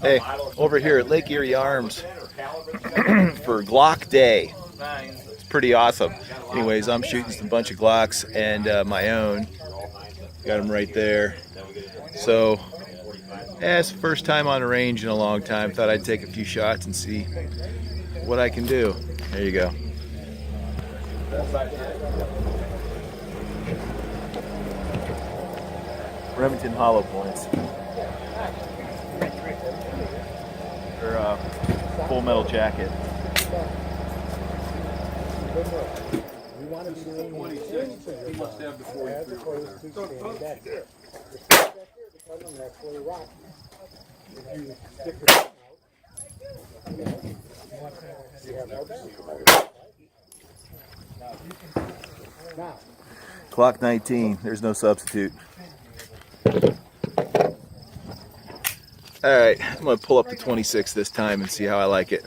Hey, over here at Lake Erie Arms for Glock Day. It's pretty awesome. Anyways, I'm shooting a bunch of Glocks and my own. Got them right there. So, yeah, it's the first time on a range in a long time. Thought I'd take a few shots and see what I can do. There you go. Remington hollow points. Or full metal jacket. You want to be doing 26. He must have the 43. As opposed to standing back here. That's where you rock. If you stick the gun out, you have no back. Now. Glock 19. There's no substitute. All right, I'm gonna pull up the 26 this time and see how I like it.